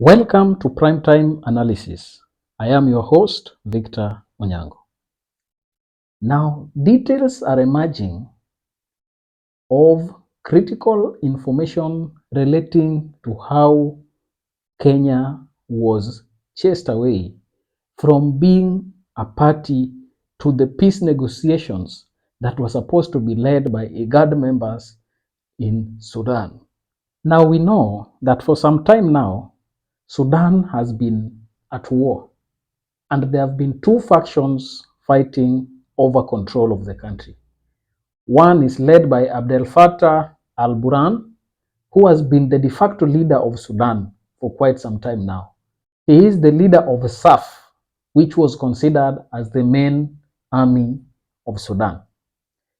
Welcome to Primetime Analysis. I am your host, Victor Onyango. Now, details are emerging of critical information relating to how Kenya was chased away from being a party to the peace negotiations that were supposed to be led by IGAD members in Sudan. Now, we know that for some time now, Sudan has been at war, and there have been two factions fighting over control of the country. One is led by Abdel Fattah al-Burhan, who has been the de facto leader of Sudan for quite some time now. He is the leader of SAF, which was considered as the main army of Sudan.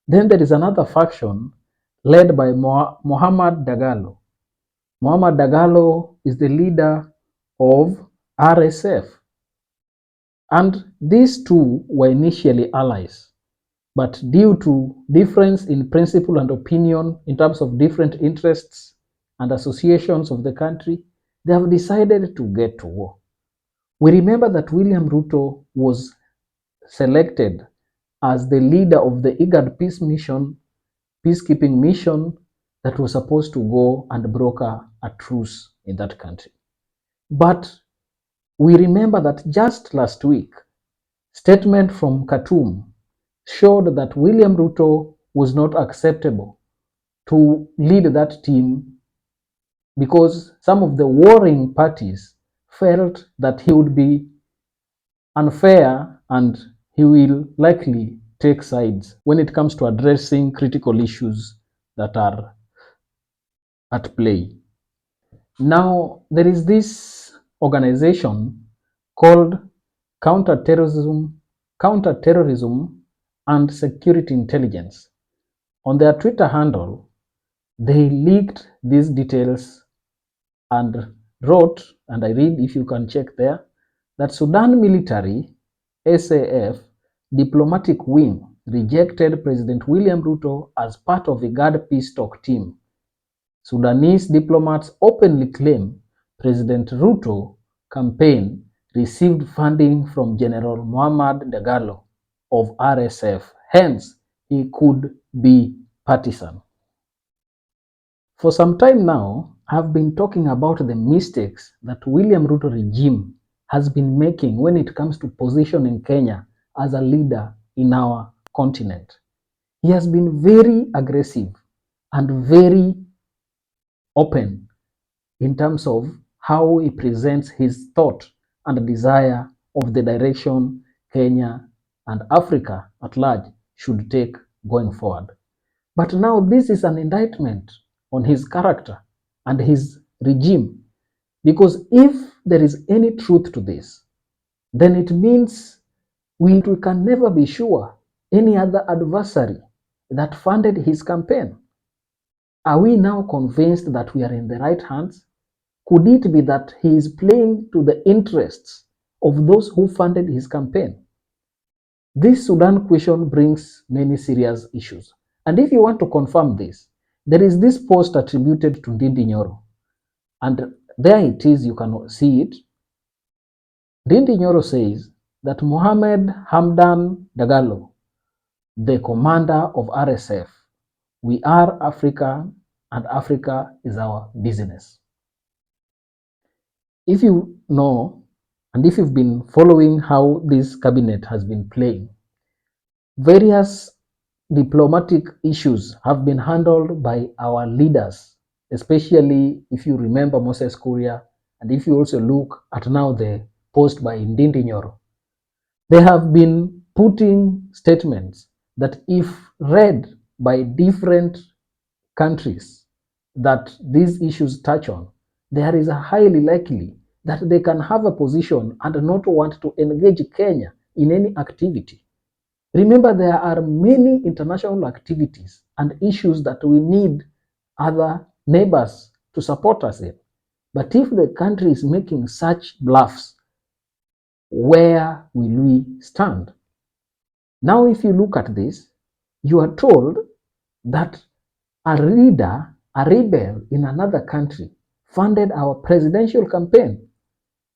Then there is another faction led by Mohamed Dagalo. Mohamed Dagalo is the leader of RSF. And these two were initially allies, but due to difference in principle and opinion in terms of different interests and associations of the country, they have decided to get to war. We remember that William Ruto was selected as the leader of the IGAD peacekeeping mission that was supposed to go and broker a truce in that country. But we remember that just last week, statement from Khartoum showed that William Ruto was not acceptable to lead that team because some of the warring parties felt that he would be unfair and he will likely take sides when it comes to addressing critical issues that are at play. Now, there is this organization called Counterterrorism and Security Intelligence. On their Twitter handle, they leaked these details and wrote, and I read if you can check there, that Sudan military SAF diplomatic wing rejected President William Ruto as part of the IGAD peace talk team. Sudanese diplomats openly claim President Ruto campaign received funding from General Mohamed Dagalo of RSF. Hence, he could be partisan. For some time now, I've been talking about the mistakes that William Ruto regime has been making when it comes to positioning Kenya as a leader in our continent. He has been very aggressive and very open in terms of how he presents his thought and desire of the direction Kenya and Africa at large should take going forward. But now this is an indictment on his character and his regime, because if there is any truth to this, then it means we can never be sure any other adversary that funded his campaign. Are we now convinced that we are in the right hands? Could it be that he is playing to the interests of those who funded his campaign? This Sudan question brings many serious issues. And if you want to confirm this, there is this post attributed to Ndindi Nyoro. And there it is, you can see it. Ndindi Nyoro says that Mohamed Hamdan Dagalo, the commander of RSF, we are Africa and Africa is our business. If you know, and if you've been following how this cabinet has been playing, various diplomatic issues have been handled by our leaders, especially if you remember Moses Kuria, and if you also look at now the post by Ndindi Nyoro. They have been putting statements that if read by different countries that these issues touch on, there is a highly likely that they can have a position and not want to engage Kenya in any activity. Remember, there are many international activities and issues that we need other neighbors to support us in. But if the country is making such bluffs, where will we stand? Now, if you look at this, you are told that a leader, a rebel in another country, funded our presidential campaign.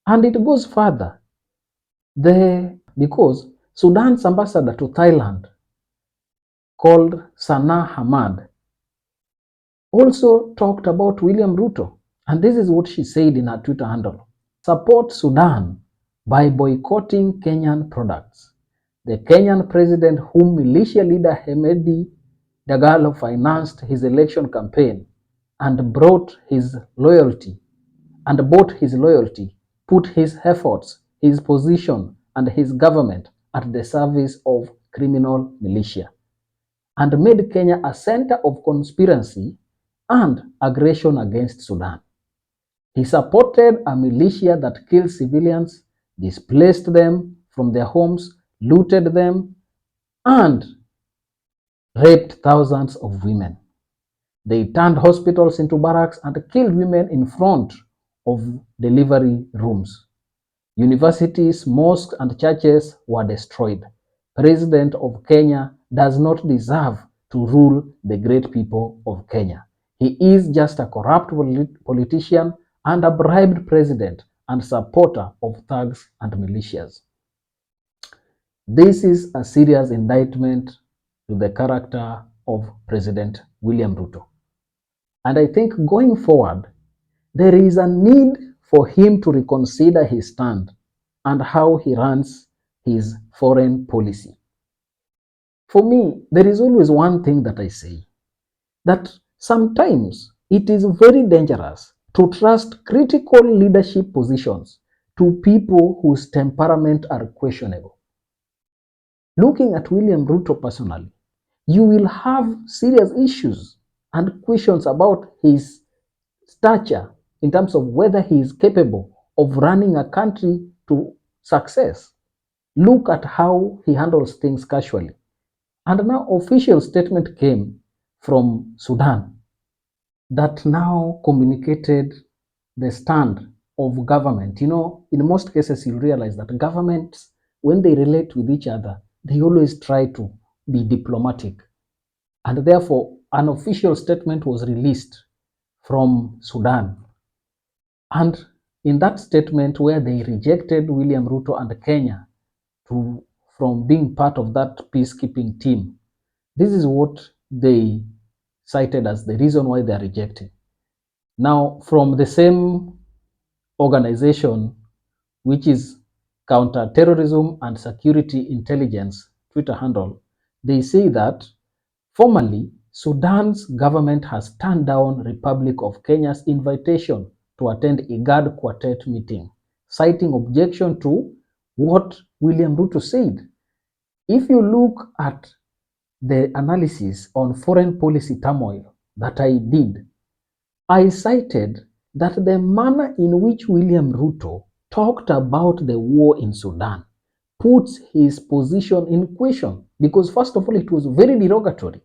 And it goes further. Because Sudan's ambassador to Thailand, called Sana Hamad, also talked about William Ruto. And this is what she said in her Twitter handle: support Sudan by boycotting Kenyan products. The Kenyan president, whom militia leader Hemedi Dagalo financed his election campaign and bought his loyalty, put his efforts, his position, and his government at the service of criminal militia, and made Kenya a center of conspiracy and aggression against Sudan. He supported a militia that killed civilians, displaced them from their homes, looted them, and raped thousands of women. They turned hospitals into barracks and killed women in front of delivery rooms. Universities, mosques, and churches were destroyed. President of Kenya does not deserve to rule the great people of Kenya. He is just a corrupt politician and a bribed president and supporter of thugs and militias. This is a serious indictment to the character of President William Ruto. And I think going forward, there is a need for him to reconsider his stand and how he runs his foreign policy. For me, there is always one thing that I say, that sometimes it is very dangerous to trust critical leadership positions to people whose temperament are questionable. Looking at William Ruto personally, you will have serious issues and questions about his stature in terms of whether he is capable of running a country to success. Look at how he handles things casually. And now official statement came from Sudan that now communicated the stand of government. In most cases, you'll realize that governments, when they relate with each other, they always try to be diplomatic. And therefore, an official statement was released from Sudan. And in that statement, where they rejected William Ruto and Kenya from being part of that peacekeeping team, this is what they cited as the reason why they are rejecting. Now, from the same organization, which is Counter-Terrorism and Security Intelligence Twitter handle, they say that formally, Sudan's government has turned down Republic of Kenya's invitation to attend IGAD Quartet meeting, citing objection to what William Ruto said. If you look at the analysis on foreign policy turmoil that I did, I cited that the manner in which William Ruto talked about the war in Sudan puts his position in question, because first of all, it was very derogatory.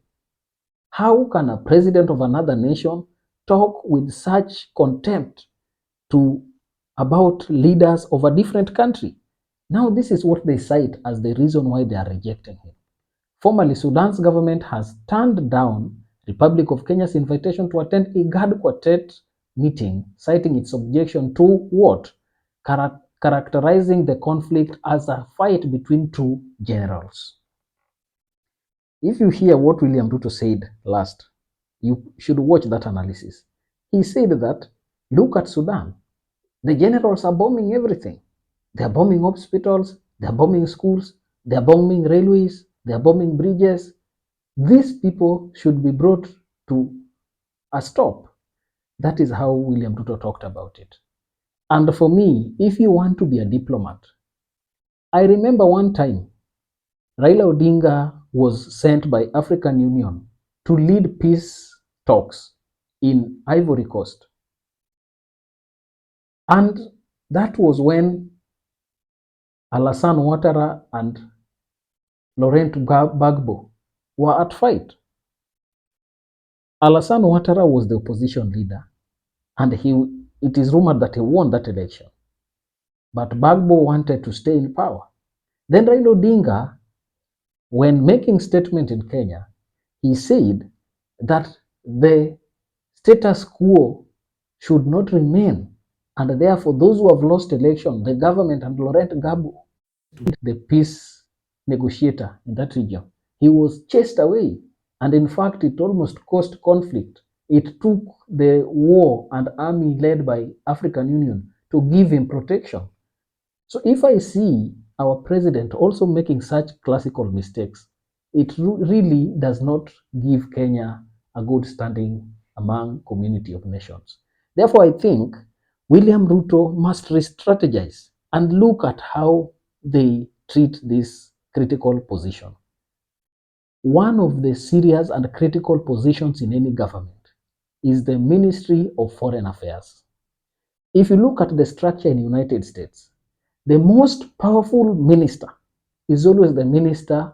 How can a president of another nation talk with such contempt about leaders of a different country? Now, this is what they cite as the reason why they are rejecting him. Formally, Sudan's government has turned down Republic of Kenya's invitation to attend IGAD Quartet meeting, citing its objection to what? Characterizing the conflict as a fight between two generals. If you hear what William Ruto said last, you should watch that analysis. He said that, look at Sudan. The generals are bombing everything. They are bombing hospitals, they are bombing schools, they are bombing railways, they are bombing bridges. These people should be brought to a stop. That is how William Ruto talked about it. And for me, if you want to be a diplomat, I remember one time Raila Odinga was sent by African Union to lead peace talks in Ivory Coast. And that was when Alassane Ouattara and Laurent Gbagbo were at fight. Alassane Ouattara was the opposition leader, and it is rumored that he won that election. But Gbagbo wanted to stay in power. Then Raila Odinga, when making statement in Kenya, he said that the status quo should not remain. And therefore, those who have lost election, the government and Laurent Gbagbo, the peace negotiator in that region, he was chased away. And in fact, it almost caused conflict. It took the war and army led by African Union to give him protection. So if I see our president also making such classical mistakes, it really does not give Kenya a good standing among community of nations. Therefore, I think William Ruto must re-strategize and look at how they treat this critical position. One of the serious and critical positions in any government is the Ministry of Foreign Affairs. If you look at the structure in the United States, the most powerful minister is always the minister,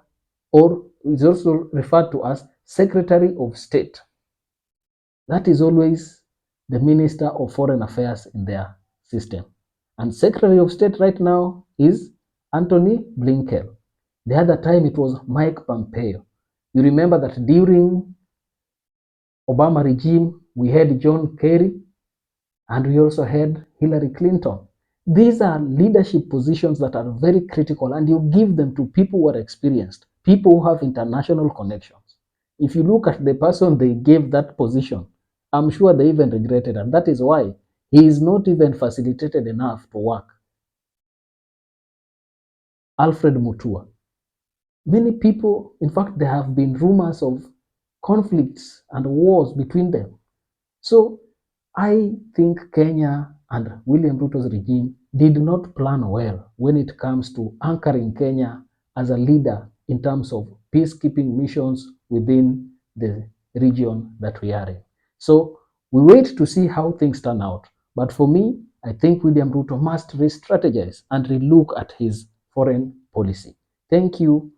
or is also referred to as Secretary of State. That is always the Minister of Foreign Affairs in their system. And Secretary of State right now is Anthony Blinken. The other time it was Mike Pompeo. You remember that during Obama regime, we had John Kerry and we also had Hillary Clinton. These are leadership positions that are very critical, and you give them to people who are experienced, people who have international connections. If you look at the person they gave that position, I'm sure they even regretted, and that is why he is not even facilitated enough to work. Alfred Mutua. Many people, in fact, there have been rumors of conflicts and wars between them. So I think Kenya and William Ruto's regime did not plan well when it comes to anchoring Kenya as a leader in terms of peacekeeping missions within the region that we are in. So we wait to see how things turn out. But for me, I think William Ruto must re-strategize and relook at his foreign policy. Thank you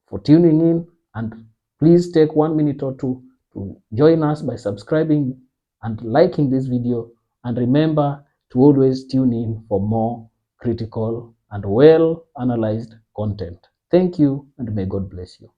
for tuning in, and please take 1 minute or two to join us by subscribing and liking this video, and remember to always tune in for more critical and well analyzed content. Thank you, and may God bless you.